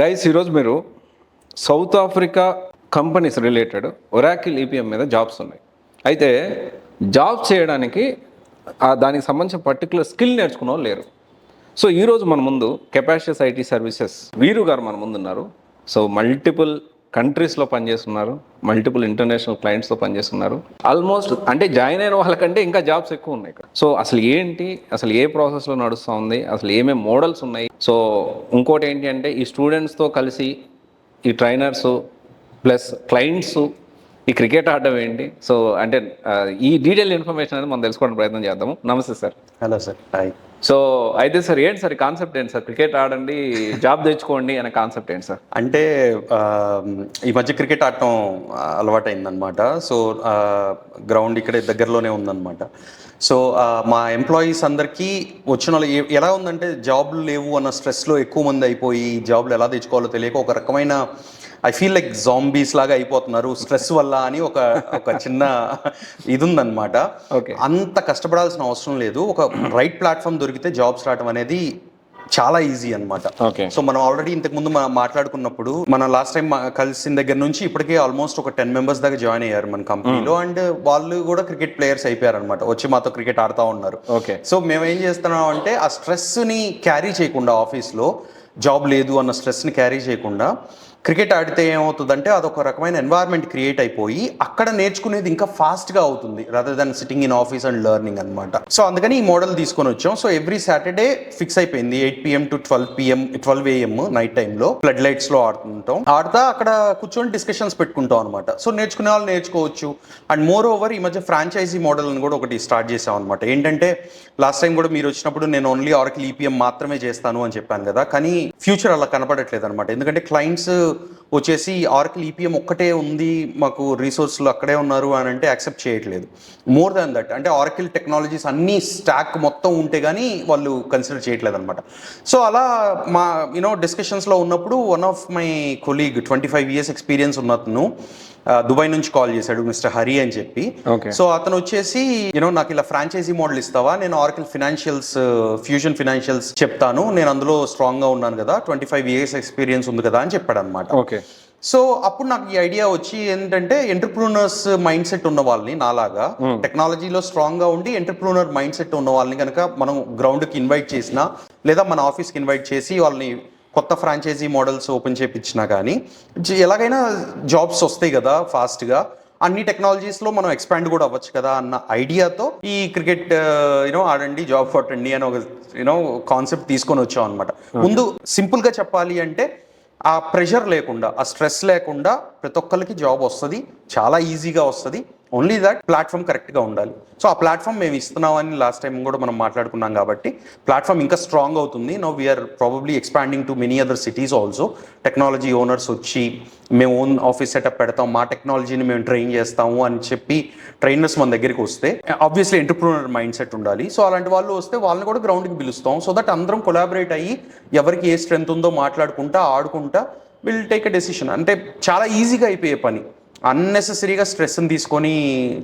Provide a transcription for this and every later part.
Guys ఈరోజు మీరు south Africa companies related Oracle EPM మీద జాబ్స్ ఉన్నాయి. అయితే జాబ్స్ చేయడానికి దానికి సంబంధించిన పర్టికులర్ స్కిల్ నేర్చుకున్న వాళ్ళు లేరు. సో ఈరోజు మన ముందు కెపాసిటస్ ఐటీ సర్వీసెస్ వీరు గారు మన ముందు ఉన్నారు. సో మల్టిపుల్ కంట్రీస్లో పనిచేస్తున్నారు, మల్టిపుల్ ఇంటర్నేషనల్ క్లయింట్స్తో పనిచేస్తున్నారు. ఆల్మోస్ట్ అంటే జాయిన్ అయిన వాళ్ళకంటే ఇంకా జాబ్స్ ఎక్కువ ఉన్నాయి ఇక్కడ. సో అసలు ఏంటి, అసలు ఏ ప్రాసెస్లో నడుస్తూ ఉంది, అసలు ఏమేమి మోడల్స్ ఉన్నాయి. సో ఇంకోటి ఏంటి అంటే ఈ స్టూడెంట్స్తో కలిసి ఈ ట్రైనర్స్ ప్లస్ క్లయింట్స్ ఈ క్రికెట్ ఆడడం ఏంటి. సో అంటే ఈ డీటెయిల్ ఇన్ఫర్మేషన్ అనేది మనం తెలుసుకోవడానికి ప్రయత్నం చేద్దాము. నమస్తే sir. Hello sir. Hi. So అయితే సార్ ఏంటి సార్ కాన్సెప్ట్ ఏంటి సార్, క్రికెట్ ఆడండి జాబ్ తెచ్చుకోండి అనే కాన్సెప్ట్ ఏంటి సార్? అంటే ఈ మధ్య క్రికెట్ ఆడటం అలవాటైందనమాట. సో గ్రౌండ్ ఇక్కడ దగ్గరలోనే ఉందన్నమాట. సో మా ఎంప్లాయీస్ అందరికీ వచ్చిన వాళ్ళు ఎలా ఉందంటే జాబ్లు లేవు అన్న స్ట్రెస్లో ఎక్కువ మంది అయిపోయి జాబ్లు ఎలా తెచ్చుకోవాలో తెలియక ఒక రకమైన ఐ ఫీల్ లైక్ జాంబీస్ లాగా అయిపోతున్నారు స్ట్రెస్ వల్ల అని ఒక చిన్న ఇది ఉందన్నమాట. అంత కష్టపడాల్సిన అవసరం లేదు. ఒక రైట్ ప్లాట్ఫామ్ దొరికితే జాబ్స్ రావడం అనేది చాలా ఈజీ అనమాట. సో మనం ఆల్రెడీ ఇంతకుముందు మనం మాట్లాడుకున్నప్పుడు మనం లాస్ట్ టైం కలిసిన దగ్గర నుంచి ఇప్పటికే ఆల్మోస్ట్ ఒక 10 మెంబర్స్ దాకా జాయిన్ అయ్యారు మన కంపెనీలో. అండ్ వాళ్ళు కూడా క్రికెట్ ప్లేయర్స్ అయిపోయారు అనమాట, వచ్చి మాతో క్రికెట్ ఆడుతూ ఉన్నారు. సో మేము ఏం చేస్తున్నాం అంటే ఆ స్ట్రెస్ని క్యారీ చేయకుండా, ఆఫీస్లో జాబ్ లేదు అన్న స్ట్రెస్ని క్యారీ చేయకుండా క్రికెట్ ఆడితే ఏమవుతుందంటే అదొక రకమైన ఎన్వైర్న్మెంట్ క్రియేట్ అయిపోయి అక్కడ నేర్చుకునేది ఇంకా ఫాస్ట్గా అవుతుంది rather than sitting in office and learning అనమాట. సో అందుకని ఈ మోడల్ తీసుకొని వచ్చాం. సో ఎవ్రీ సాటర్డే ఫిక్స్ అయిపోయింది 8 PM to 12 AM నైట్ టైంలో ఫ్లడ్ లైట్స్లో ఆడుతా అక్కడ కూర్చొని డిస్కషన్స్ పెట్టుకుంటాం అనమాట. సో నేర్చుకునే వాళ్ళు నేర్చుకోవచ్చు. అండ్ మోర్ ఓవర్ ఈ మధ్య ఫ్రాంచైజీ మోడల్ అని కూడా ఒకటి స్టార్ట్ చేసాం అనమాట. ఏంటంటే లాస్ట్ టైం కూడా మీరు వచ్చినప్పుడు నేను ఓన్లీ ఆర్కిల్ ఈపీఎం మాత్రమే చేస్తాను అని చెప్పాను కదా, కానీ ఫ్యూచర్ అలా కనపడట్లేదు అనమాట. ఎందుకంటే క్లయింట్స్ వచ్చేసి ఆర్కిల్ ఈపీఎం ఒక్కటే ఉంది, మాకు రీసోర్స్లు అక్కడే ఉన్నారు అని అంటే యాక్సెప్ట్ చేయట్లేదు. మోర్ దాన్ దట్ అంటే ఆర్కిల్ టెక్నాలజీస్ అన్ని స్టాక్ మొత్తం ఉంటే కానీ వాళ్ళు కన్సిడర్ చేయట్లేదు అనమాట. సో అలా మా డిస్కషన్స్లో ఉన్నప్పుడు one of my colleague 25 years experience ఉన్నతను దుబాయ్ నుంచి కాల్ చేశాడు, మిస్టర్ హరి అని చెప్పి. సో అతను వచ్చేసి నాకు ఇలా ఫ్రాంచైజీ మోడల్ ఇస్తావా, నేను ఆర్కిల్ ఫినాన్షియల్స్ ఫ్యూజన్ ఫినాన్షియల్స్ చెప్తాను, నేను అందులో స్ట్రాంగ్గా ఉన్నాను కదా, 25 years ఎక్స్పీరియన్స్ ఉంది కదా అని చెప్పాడు అనమాట. సో అప్పుడు నాకు ఈ ఐడియా వచ్చి ఏంటంటే ఎంటర్ప్రూనర్స్ మైండ్ సెట్ ఉన్న వాళ్ళని, నాలాగా టెక్నాలజీలో స్ట్రాంగ్గా ఉండి ఎంటర్ప్రూనర్ మైండ్ సెట్ ఉన్న వాళ్ళని కనుక మనం గ్రౌండ్కి ఇన్వైట్ చేసినా లేదా మన ఆఫీస్కి ఇన్వైట్ చేసి వాళ్ళని కొత్త ఫ్రాంచైజీ మోడల్స్ ఓపెన్ చేయించినా కానీ ఎలాగైనా జాబ్స్ వస్తాయి కదా ఫాస్ట్గా, అన్ని టెక్నాలజీస్లో మనం ఎక్స్పాండ్ కూడా అవ్వచ్చు కదా అన్న ఐడియాతో ఈ క్రికెట్ ఆడండి జాబ్ కొట్టండి అని ఒక కాన్సెప్ట్ తీసుకొని వచ్చాం అనమాట. ముందు సింపుల్గా చెప్పాలి అంటే ఆ ప్రెషర్ లేకుండా, ఆ స్ట్రెస్ లేకుండా ప్రతి ఒక్కరికి జాబ్ వస్తుంది, చాలా ఈజీగా వస్తుంది. ఓన్లీ దట్ ప్లాట్ఫామ్ కరెక్ట్గా ఉండాలి. సో ఆ ప్లాట్ఫామ్ మేము ఇస్తున్నామని లాస్ట్ టైం కూడా మనం మాట్లాడుకున్నాం కాబట్టి ప్లాట్ఫామ్ ఇంకా స్ట్రాంగ్ అవుతుంది. Now we're probably expanding to many other cities also. Technology owners వచ్చి మేము ఓన్ ఆఫీస్ సెటప్ పెడతాం, మా టెక్నాలజీని మేము ట్రైన్ చేస్తాము అని చెప్పి ట్రైనర్స్ మన దగ్గరికి వస్తే ఆబ్వియస్లీ ఎంటర్ప్రూనర్ మైండ్ సెట్ ఉండాలి. సో అలాంటి వాళ్ళు వస్తే వాళ్ళని కూడా గ్రౌండ్కి పిలుస్తాం. సో దట్ అందరం కొలాబరేట్ అయ్యి ఎవరికి ఏ స్ట్రెంత్ ఉందో మాట్లాడుకుంటా ఆడుకుంటా విల్ టేక్ ఎ డెసిషన్. అంటే చాలా ఈజీగా అయిపోయే పని, అన్నెసెసరీగా స్ట్రెస్ని తీసుకొని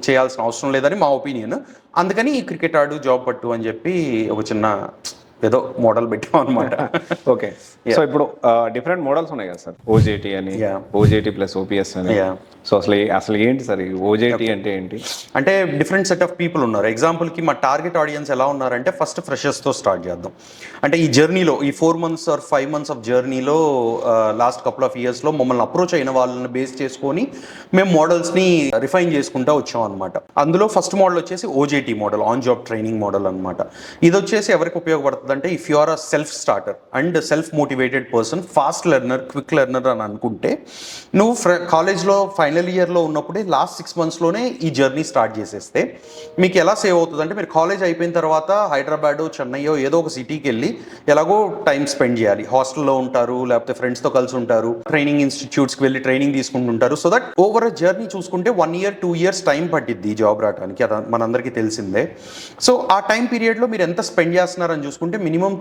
చేయాల్సిన అవసరం లేదని మా ఒపీనియన్. అందుకని ఈ క్రికెట్ ఆడు జాబ్ పట్టు అని చెప్పి ఒక చిన్న ఏదో మోడల్ పెట్టాం అనమాట. ఓకే. సో ఇప్పుడు డిఫరెంట్ మోడల్స్ ఉన్నాయి కదా సార్, ఓజేటీ అని, ఓజేటీ ప్లస్ ఓపీఎస్ అని. సో అసలు ఏంటి సార్ ఓజేటీ అంటే ఏంటి? అంటే డిఫరెంట్ సెట్ ఆఫ్ పీపుల్ ఉన్నారు. ఎగ్జాంపుల్కి మా టార్గెట్ ఆడియన్స్ ఎలా ఉన్నారంటే ఫస్ట్ ఫ్రెషర్స్తో స్టార్ట్ చేద్దాం. అంటే ఈ జర్నీలో ఈ 4 months or 5 months ఆఫ్ జర్నీలో లాస్ట్ కపుల్ ఆఫ్ ఇయర్స్లో మమ్మల్ని అప్రోచ్ అయిన వాళ్ళని బేస్ చేసుకొని మేము మోడల్స్ని రిఫైన్ చేసుకుంటూ వచ్చాం అనమాట. అందులో ఫస్ట్ మోడల్ వచ్చేసి OJT model, on job training model అనమాట. ఇది వచ్చేసి ఎవరికి ఉపయోగపడుతుంది అంటే if you are a self starter and self motivated person, fast learner, quick learner అని అనుకుంటే నువ్వు కాలేజ్లో ఫైనల్ ఇయర్లో ఉన్నప్పుడే లాస్ట్ 6 monthsలోనే ఈ జర్నీ స్టార్ట్ చేసేస్తే మీకు ఎలా సేవ్ అవుతుంది అంటే మీరు కాలేజ్ అయిపోయిన తర్వాత హైదరాబాద్, చెన్నైయో ఏదో ఒక సిటీకి వెళ్ళి ఎలాగో టైం స్పెండ్ చేయాలి. హాస్టల్లో ఉంటారు, లేకపోతే ఫ్రెండ్స్తో కలిసి ఉంటారు, ట్రైనింగ్ ఇన్స్టిట్యూట్స్కి వెళ్ళి ట్రైనింగ్ తీసుకుంటుంటారు. సో దట్ ఓవర్ జర్నీ చూసుకుంటే 1 year 2 years టైం పట్టిద్ది జాబ్ రావడానికి, అది మనందరికీ తెలిసిందే. సో ఆ టైం పీరియడ్లో మీరు ఎంత స్పెండ్ చేస్తున్నారని చూసుకుంటే మినిమం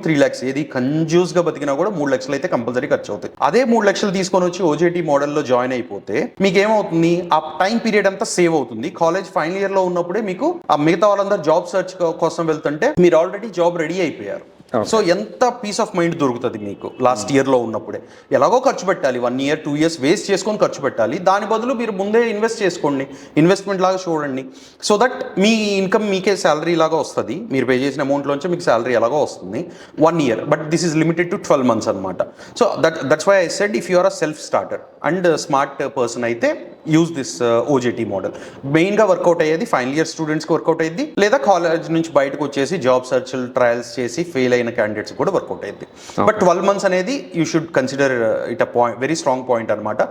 3 lakhs, ఏది కన్జ్యూస్గా బతికినా కూడా 3 lakhs అయితే కంపల్సరీ ఖర్చు అవుతాయి. అదే 3 lakhs తీసుకొని వచ్చి ఓజేటీ మోడల్లో జాయిన్ అయిపోతే మీకు ఏమవుతుంది, ఆ టైం పీరియడ్ అంతా సేవ్ అవుతుంది. కాలేజ్ ఫైనల్ ఇయర్లో ఉన్నప్పుడే మీకు ఆ మిగతా వాళ్ళందరూ జాబ్ సర్చ్ కోసం వెళ్తుంటే మీరు ఆల్రెడీ జాబ్ రెడీ అయిపోయారు. సో ఎంత పీస్ ఆఫ్ మైండ్ దొరుకుతుంది మీకు లాస్ట్ ఇయర్లో ఉన్నప్పుడే. ఎలాగో ఖర్చు పెట్టాలి, 1 year 2 years వేస్ట్ చేసుకొని ఖర్చు పెట్టాలి, దాని బదులు మీరు ముందే ఇన్వెస్ట్ చేసుకోండి, ఇన్వెస్ట్మెంట్ లాగా చూడండి. సో దట్ మీ ఇన్కమ్ మీకే శాలరీ లాగా వస్తుంది, మీరు పే చేసిన అమౌంట్లోంచి మీకు శాలరీ ఎలాగో వస్తుంది 1 year. But this is limited to 12 months అనమాట. So that's why I said if you are a self starter and smart person అయితే యూజ్ దిస్ ఓజేటీ మోడల్. మెయిన్గా వర్కౌట్ అయ్యేది ఫైనల్ ఇయర్ స్టూడెంట్స్కి వర్కౌట్ అయ్యింది, లేదా కాలేజ్ నుంచి బయటకు వచ్చేసి జాబ్ సర్చ్ ట్రయల్స్ చేసి ఫెయిల్ అయిన క్యాండిడేట్స్ కూడా వర్కౌట్ అయ్యింది. బట్ 12 months అనేది you should consider it a point, very strong point అనమాట.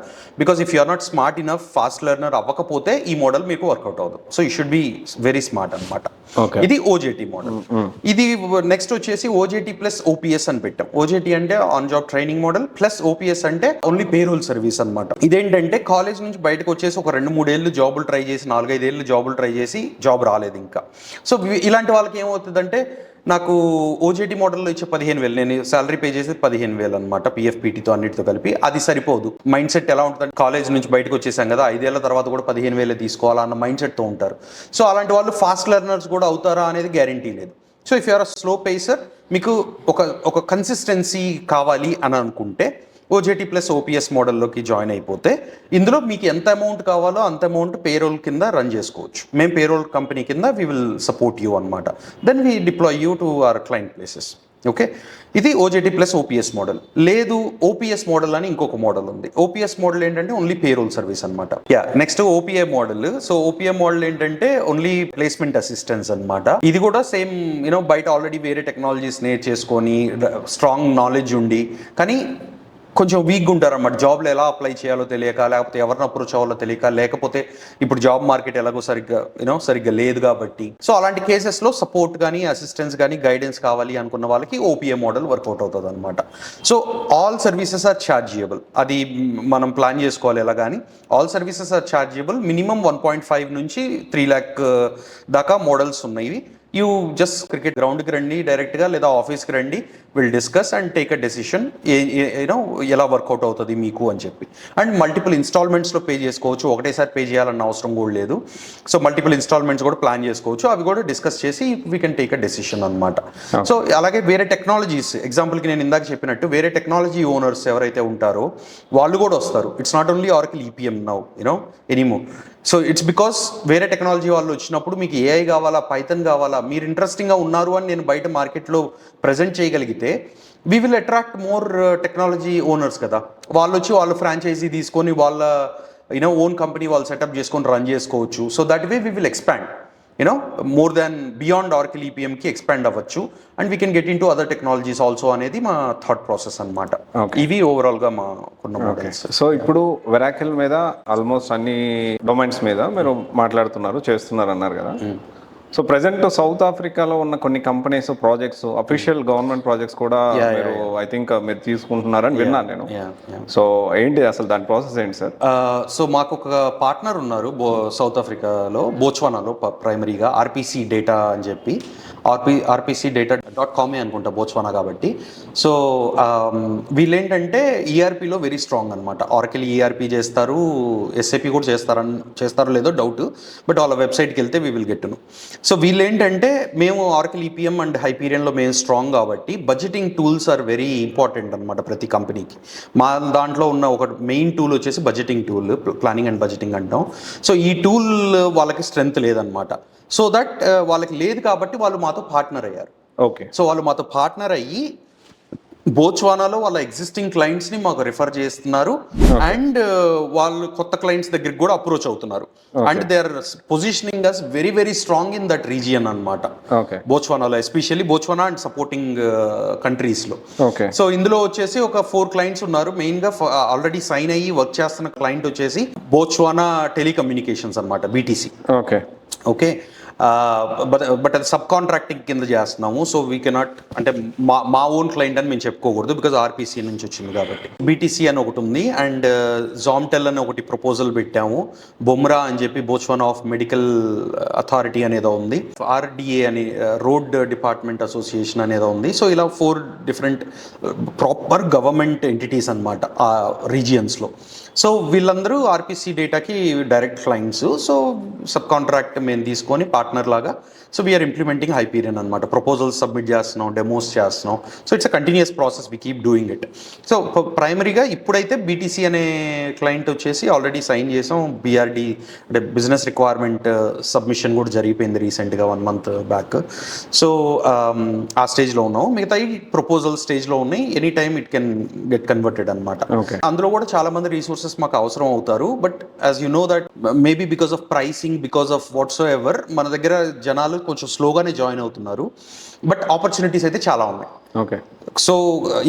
Because if you are not smart enough, fast learner అవ్వకపోతే ఈ మోడల్ మీకు వర్కౌట్ అవ్వదు. So you should be very smart అనమాట. ఇది ఓజేటీ మోడల్. ఇది నెక్స్ట్ వచ్చేసి ఓజేటీ ప్లస్ ఓపీఎస్ అని పెట్టాం. ఓజేటీ అంటే on job training model, plus OPS అంటే ఓన్లీ పేరోల్ సర్వీస్ అనమాట. ఇదేంటంటే కాలేజ్ నుంచి బయటకు వచ్చేసి ఒక 2-3 ఏళ్ళు జాబులు ట్రై చేసి, 4-5 ఏళ్ళు జాబులు ట్రై చేసి జాబ్ రాలేదు ఇంకా. సో ఇలాంటి వాళ్ళకి ఏమవుతుందంటే, నాకు ఓజేటీ మోడల్లో ఇచ్చే 15,000, నేను శాలరీ పే చేసేది 15,000 అనమాట, పిఎఫ్పిటీతో అన్నిటితో కలిపి. అది సరిపోదు. మైండ్ సెట్ ఎలా ఉంటుందంటే, కాలేజ్ నుంచి బయటకు వచ్చేసాం కదా, 5 ఏళ్ల తర్వాత కూడా 15,000 తీసుకోవాలా అన్న మైండ్ సెట్తో ఉంటారు. సో అలాంటి వాళ్ళు ఫాస్ట్ లెర్నర్స్ కూడా అవుతారా అనేది గ్యారంటీ లేదు. So if you are a slow pacer, మీకు ఒక కన్సిస్టెన్సీ కావాలి అని అనుకుంటే ఓజేటీ ప్లస్ ఓపీఎస్ మోడల్లోకి జాయిన్ అయిపోతే, ఇందులో మీకు ఎంత అమౌంట్ కావాలో అంత అమౌంట్ పేరోల్ కింద రన్ చేసుకోవచ్చు. మేము పేరోల్ కంపెనీ కింద వీ విల్ సపోర్ట్ యూ అనమాట. Then we deploy you to our client places. Okay, ఇది ఓజేటీ ప్లస్ ఓపీఎస్ మోడల్. లేదు, ఓపీఎస్ మోడల్ అని ఇంకొక మోడల్ ఉంది. ఓపీఎస్ మోడల్ ఏంటంటే ఓన్లీ పేరోల్ సర్వీస్ అనమాట. Next OPA model. So OPA model ఏంటంటే only placement assistance అనమాట. ఇది కూడా సేమ్, బయట ఆల్రెడీ వేరే టెక్నాలజీస్ నేర్చేసుకొని స్ట్రాంగ్ నాలెడ్జ్ ఉండి, కానీ కొంచెం వీక్గా ఉంటారు అన్నమాట. జాబ్లో ఎలా అప్లై చేయాలో తెలియక, లేకపోతే ఎవరిని అప్రోచ్ అవ్వాలో తెలియక, లేకపోతే ఇప్పుడు జాబ్ మార్కెట్ ఎలాగో సరిగ్గా లేదు కాబట్టి. సో అలాంటి కేసెస్లో సపోర్ట్ కానీ, అసిస్టెన్స్ కానీ, గైడెన్స్ కావాలి అనుకున్న వాళ్ళకి ఓపీఏ మోడల్ వర్కౌట్ అవుతుంది అనమాట. So all services are chargeable. అది మనం ప్లాన్ చేసుకోవాలి ఎలా. కానీ all services are chargeable. Minimum 1.5 నుంచి 3 lakh దాకా మోడల్స్ ఉన్నాయి. యూ జస్ట్ క్రికెట్ గ్రౌండ్కి రండి డైరెక్ట్గా, లేదా ఆఫీస్కి రండి, will discuss and take a decision ఎలా వర్కౌట్ అవుతుంది మీకు అని చెప్పి. అండ్ మల్టిపుల్ ఇన్స్టాల్మెంట్స్లో పే చేసుకోవచ్చు, ఒకటేసారి పే చేయాలన్న అవసరం కూడా లేదు. సో మల్టిపుల్ ఇన్స్టాల్మెంట్స్ కూడా ప్లాన్ చేసుకోవచ్చు, అవి కూడా డిస్కస్ చేసి we can take a decision అనమాట. సో అలాగే వేరే టెక్నాలజీస్, ఎగ్జాంపుల్కి నేను ఇందాక చెప్పినట్టు వేరే టెక్నాలజీ ఓనర్స్ ఎవరైతే ఉంటారో వాళ్ళు కూడా వస్తారు. It's not only ఆర్కిల్ EPM now anymore. So it's because వేరే టెక్నాలజీ వాళ్ళు వచ్చినప్పుడు మీకు ఏఐ కావాలా, పైథాన్ కావాలా, మీరు ఇంట్రెస్టింగ్గా ఉన్నారు అని నేను బయట మార్కెట్లో ప్రజెంట్ చేయగలిగితే we will attract more technology owners కదా. వాళ్ళు వచ్చి వాళ్ళు ఫ్రాంచైజీ తీసుకొని వాళ్ళ ఓన్ కంపెనీ వాళ్ళు సెటప్ చేసుకొని రన్ చేసుకోవచ్చు. So that way we will expand more than beyond Oracle ఈపీఎంకి ఎక్స్పాండ్ అవ్వచ్చు. And we can get into other technologies also అనేది మా థాట్ ప్రాసెస్ అనమాట. ఇవి ఓవరాల్గా మా కొన్న మోడల్స్. సో ఇప్పుడు వెరాకిల్ మీద ఆల్మోస్ట్ అన్ని డొమైన్స్ మీద మీరు మాట్లాడుతున్నారు, చేస్తున్నారు అన్నారు కదా. సో ప్రెసెంట్ సౌత్ ఆఫ్రికాలో ఉన్న కొన్ని companies projects, official government projects కూడా మీరు ఐ థింక్ మీరు తీసుకుంటున్నారని విన్నాను నేను. సో ఏంటి అసలు దాని ప్రాసెస్ ఏంటి సార్? సో మాకు ఒక పార్ట్నర్ ఉన్నారు సౌత్ ఆఫ్రికాలో, బోట్స్వానాలో ప్రైమరీగా, ఆర్పిసి డేటా అని చెప్పి, rpcdata.com అనుకుంటా, బోట్స్వానా కాబట్టి. సో వీళ్ళేంటంటే ఈఆర్పీలో వెరీ స్ట్రాంగ్ అనమాట. ఆర్కిల్ ఈఆర్పీ చేస్తారు, ఎస్ఏపీ కూడా చేస్తారో లేదో డౌట్, బట్ వాళ్ళ వెబ్సైట్కి వెళ్తే వీ విల్ గెట్ ను. సో వీళ్ళేంటంటే, మేము ఆర్కిల్ ఈపీఎం అండ్ హైపీరియన్లో మేము స్ట్రాంగ్ కాబట్టి budgeting tools are very important అనమాట ప్రతి కంపెనీకి. మా దాంట్లో ఉన్న ఒక మెయిన్ టూల్ వచ్చేసి budgeting tool, planning and budgeting అంటాం. సో ఈ టూల్ వాళ్ళకి స్ట్రెంగ్త్ లేదనమాట. సో దట్ వాళ్ళకి లేదు కాబట్టి వాళ్ళు మాతో పార్ట్నర్ అయ్యారు. ఓకే. సో వాళ్ళు మాతో పార్ట్నర్ అయ్యి బోట్స్వానాలో వాళ్ళ ఎగ్జిస్టింగ్ క్లయింట్స్ని మాకు రిఫర్ చేస్తున్నారు. అండ్ వాళ్ళు కొత్త క్లయింట్స్ దగ్గరికి కూడా అప్రోచ్ అవుతున్నారు. And they are positioning us very very strong in that region అనమాట. బోట్స్వానాలో, ఎస్పెషల్లీ బోట్స్వానా అండ్ సపోర్టింగ్ కంట్రీస్లో. సో ఇందులో వచ్చేసి ఒక 4 క్లయింట్స్ ఉన్నారు. మెయిన్గా ఆల్రెడీ సైన్ అయ్యి వర్క్ చేస్తున్న క్లయింట్ వచ్చేసి బోట్స్వానా టెలికమ్యూనికేషన్స్ అనమాట, బీటీసీ. ఓకే. బట్ అది సబ్ కాంట్రాక్టింగ్ కింద చేస్తున్నాము. సో వీ కెనాట్, అంటే మా ఓన్ క్లయింట్ అని మేము చెప్పుకోకూడదు, బికాజ్ ఆర్పిసి నుంచి వచ్చింది కాబట్టి. బీటీసీ అని ఒకటి ఉంది, అండ్ జామ్టెల్ అని ఒకటి ప్రపోజల్ పెట్టాము. బొమ్రా అని చెప్పి బోట్స్వానా ఆఫ్ మెడికల్ అథారిటీ అనేదో ఉంది. ఆర్డిఏ అని రోడ్ డిపార్ట్మెంట్ అసోసియేషన్ అనేదో ఉంది. సో ఇలా 4 డిఫరెంట్ ప్రాపర్ గవర్నమెంట్ ఎంటిటీస్ అనమాట ఆ రీజియన్స్లో. సో వీళ్ళందరూ ఆర్పిసి డేటాకి direct clients. So sub contract మేము తీసుకొని పార్ట్నర్ లాగా. సో వీఆర్ ఇంప్లిమెంటింగ్ హైపీరియన్ అనమాట. ప్రపోజల్స్ సబ్మిట్ చేస్తున్నాం, డెమోస్ చేస్తున్నాం. So it's a continuous process, we keep doing it. So ప్రైమరీగా ఇప్పుడైతే బీటీసీ అనే క్లయింట్ వచ్చేసి ఆల్రెడీ సైన్ చేసాం. బీఆర్డి అంటే బిజినెస్ రిక్వైర్మెంట్ సబ్మిషన్ కూడా జరిగిపోయింది రీసెంట్గా 1 month బ్యాక్. సో ఆ స్టేజ్లో ఉన్నాం. మిగతా ప్రపోజల్ స్టేజ్లో ఉన్నాయి. Any time it can get converted అనమాట. అందులో కూడా చాలా మంది రీసోర్సెస్ మాకు అవసరం అవుతారు. But as you know that maybe because of pricing, because of whatsoever, మన దగ్గర జనాలు కొంచెం స్లోగానే జాయిన్ అవుతున్నారు. బట్ ఆపర్చునిటీస్ అయితే చాలా ఉన్నాయి. Okay. So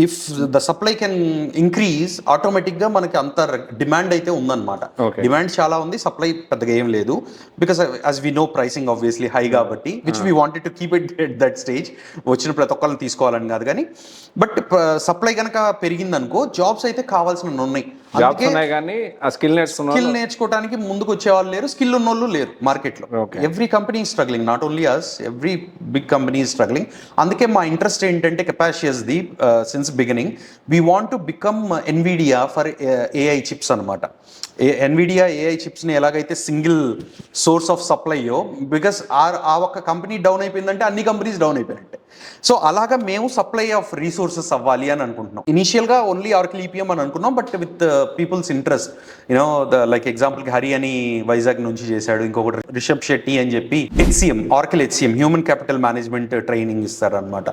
if the supply can increase, ఆటోమేటిక్గా మనకి అంత డిమాండ్ అయితే ఉందన్నమాట. డిమాండ్ చాలా ఉంది, సప్లై పెద్దగా ఏం లేదు. Because as we know pricing obviously high కాబట్టి, which we wanted to keep it at that stage. వచ్చిన ప్రతి ఒక్కరిని తీసుకోవాలని కాదు కానీ, బట్ సప్లై కనుక పెరిగిందనుకో జాబ్స్ అయితే కావాల్సిన ఉన్నాయి. స్కిల్ నేర్చుకోవడానికి ముందుకు వచ్చేవాళ్ళు లేరు, స్కిల్ ఉన్న వాళ్ళు లేరు మార్కెట్లో. Every company struggling, not only us, every big company struggling. అందుకే మా ఇంట్రెస్ట్ ఏంటంటే కెపాసియస్ది since beginning we want to become Nvidia for AI chips అనమాట. ఎన్విడియా ఏఐ చిప్స్ని ఎలాగైతే సింగిల్ సోర్స్ ఆఫ్ సప్లైయో, బికాస్ ఆ ఒక్క కంపెనీ డౌన్ అయిపోయిందంటే అన్ని కంపెనీస్ డౌన్ అయిపోయినట్టే. సో అలాగా మేము సప్లై ఆఫ్ రీసోర్సెస్ అవ్వాలి అని అనుకుంటున్నాం. ఇనిషియల్గా ఓన్లీ ఆర్కిల్ ఈపీఎం అని అనుకున్నాం, but with people's interest, you know like ఎగ్జాంపుల్కి హరి అని వైజాగ్ నుంచి చేశాడు, ఇంకొకటి రిషబ్ శెట్టి అని చెప్పి HCM, Oracle HCM human capital management training ఇస్తారనమాట.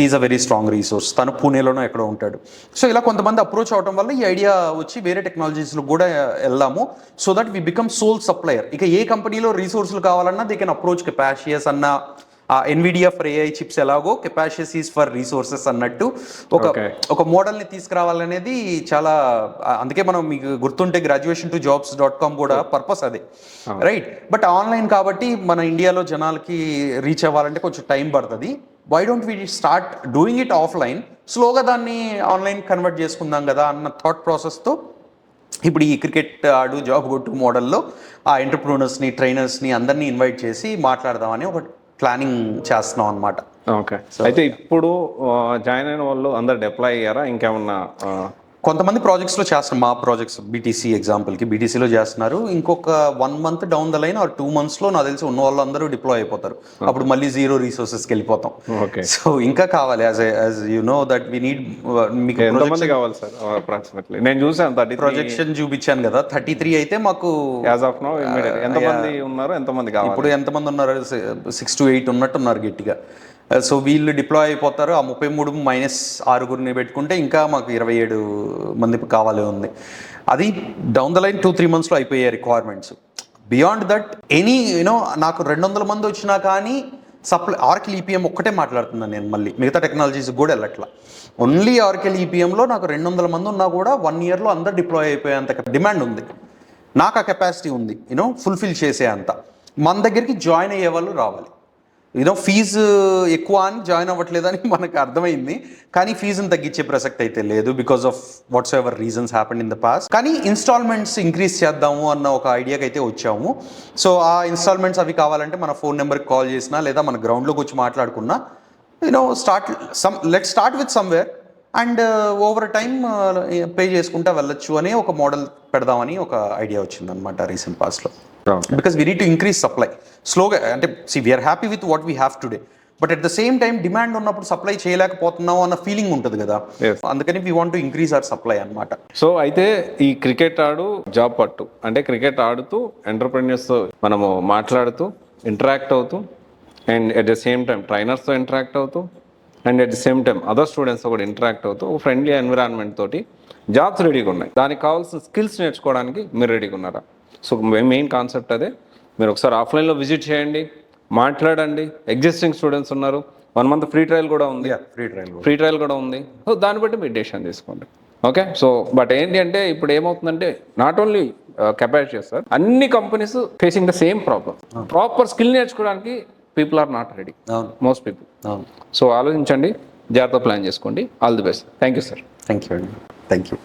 Is a very strong resource. తను పూణేలోనో ఎక్కడో ఉంటాడు. సో ఇలా కొంతమంది అప్రోచ్ అవడం వల్ల ఈ ఐడియా వచ్చి వేరే టెక్నాలజీస్లో కూడా వెళ్దాము, so that we become sole supplier. ఇక ఏ కంపెనీలో రీసోర్సులు కావాలన్నా దే కెన్ అప్రోచ్ కెపాసియస్ అన్న. ఎన్విడియా ఫర్ ఏఐ చిప్స్ ఎలాగో కెపాసియస్ ఈజ్ ఫర్ రీసోర్సెస్ అన్నట్టు ఒక మోడల్ని తీసుకురావాలనేది చాలా. అందుకే మనం మీకు గుర్తుంటే graduation2jobs.com కూడా పర్పస్ అదే, రైట్? బట్ ఆన్లైన్ కాబట్టి మన ఇండియాలో జనాలకి రీచ్ అవ్వాలంటే కొంచెం టైం పడుతుంది. Why don't we start doing it offline, స్లోగా దాన్ని ఆన్లైన్ కన్వర్ట్ చేసుకుందాం కదా అన్న థాట్ ప్రాసెస్తో ఇప్పుడు ఈ క్రికెట్ ఆడు జాబ్ కొట్టు మోడల్లో ఆ ఎంటర్ప్రూనర్స్ని, ట్రైనర్స్ని అందరినీ ఇన్వైట్ చేసి మాట్లాడదామని ఒక ప్లానింగ్ చేస్తున్నాం అనమాట. ఓకే. అయితే ఇప్పుడు జాయిన్ అయిన వాళ్ళు అందరు డిప్లాయ్ అయ్యారా? ఇంకేమన్నా? కొంతమంది ప్రాజెక్ట్స్లో చేస్తున్నారు. మా ప్రాజెక్ట్స్ బీటీసీ ఎగ్జాంపుల్కి బీటీసీలో చేస్తున్నారు. ఇంకొక 1 month down the line or 2 monthsలో నాకు తెలిసి ఉన్న వాళ్ళు అందరూ డిప్లాయ్ అయిపోతారు. అప్పుడు మళ్ళీ జీరో రీసోర్సెస్కి వెళ్ళిపోతాం. ఓకే. సో ఇంకా కావాలి, as you know that we need. మీకు ఎంతమంది కావాలి సార్ అప్రాక్సిమేట్లీ? నేను చూసాను ప్రొజెక్షన్ చూపించాను కదా, 33 అయితే మాకు యాజ్ ఆఫ్ నౌ. ఎంతమంది ఉన్నారు, ఎంతమంది కావాలి? ఇప్పుడు ఎంతమంది ఉన్నారు? 6 to 8 ఉన్నట్టున్నారు గట్టిగా. సో వీళ్ళు డిప్లాయ్ అయిపోతారు. ఆ 33 మైనస్ 6 పెట్టుకుంటే ఇంకా మాకు 27 మంది కావాలి ఉంది. అది డౌన్ ద లైన్ 2-3 monthsలో అయిపోయే requirements. Beyond that any you know నాకు 200 మంది వచ్చినా కానీ సప్లై ఆర్కిల్ ఈపీఎం ఒక్కటే మాట్లాడుతున్నాను నేను, మళ్ళీ మిగతా టెక్నాలజీస్ కూడా వెళ్ళట్లా. ఓన్లీ ఆర్కిల్ ఈపీఎంలో నాకు 200 మంది ఉన్నా కూడా 1 yearలో అందరు డిప్లాయ్ అయిపోయేంత డిమాండ్ ఉంది. నాకు ఆ కెపాసిటీ ఉంది యూనో ఫుల్ఫిల్ చేసే అంత. మన దగ్గరికి జాయిన్ అయ్యే వాళ్ళు రావాలి. యూనో ఫీజు ఎక్కువ అని జాయిన్ అవ్వట్లేదని మనకు అర్థమైంది, కానీ ఫీజుని తగ్గించే ప్రసక్తి అయితే లేదు because of whatsoever reasons happened in the past. కానీ ఇన్స్టాల్మెంట్స్ ఇంక్రీజ్ చేద్దాము అన్న ఒక ఐడియాకి అయితే వచ్చాము. సో ఆ ఇన్స్టాల్మెంట్స్ అవి కావాలంటే మన ఫోన్ నెంబర్కి కాల్ చేసినా లేదా మన గ్రౌండ్లోకి వచ్చి మాట్లాడుకున్నా, you know let start with somewhere and over time pay చేసుకుంటా వెళ్ళొచ్చు అనే ఒక మోడల్ పెడదామని ఒక ఐడియా వచ్చిందనమాట రీసెంట్ పాస్ట్లో. Because we need to increase supply స్లోగా. అంటే we're happy with what we have today, but at the same time demand ఉన్నప్పుడు సప్లై చేయలేకపోతున్నాం అన్న ఫీలింగ్ ఉంటుంది కదా, అందుకని we want to increase our supply అనమాట. సో అయితే ఈ క్రికెట్ ఆడు జాబ్ పట్టు అంటే క్రికెట్ ఆడుతూ ఎంటర్ప్రెన్యూర్స్తో మనము మాట్లాడుతూ ఇంటరాక్ట్ అవుతూ and at the same time ట్రైనర్స్తో ఇంటరాక్ట్ అవుతూ and at the same time other స్టూడెంట్స్తో కూడా ఇంటరాక్ట్ అవుతూ ఫ్రెండ్లీ ఎన్విరాన్మెంట్ తోటి జాబ్స్ రెడీగా ఉన్నాయి. దానికి కావాల్సిన స్కిల్స్ నేర్చుకోవడానికి మీరు రెడీగా ఉన్నారా? సో మెయిన్ కాన్సెప్ట్ అదే. మీరు ఒకసారి ఆఫ్లైన్లో విజిట్ చేయండి, మాట్లాడండి. ఎగ్జిస్టింగ్ స్టూడెంట్స్ ఉన్నారు, 1 month ఫ్రీ ట్రయల్ కూడా ఉంది. ఫ్రీ ట్రయల్ కూడా ఉంది. సో దాన్ని బట్టి మీరు డెసిషన్ తీసుకోండి. ఓకే. సో బట్ ఏంటి అంటే ఇప్పుడు ఏమవుతుందంటే నాట్ ఓన్లీ కెపాసిటీ సార్, అన్ని companies facing the same problem. Proper skill నేర్చుకోవడానికి people are not ready, most people. So ఆలోచించండి, జాగ్రత్త ప్లాన్ చేసుకోండి. All the best. Thank you sir. Thank you.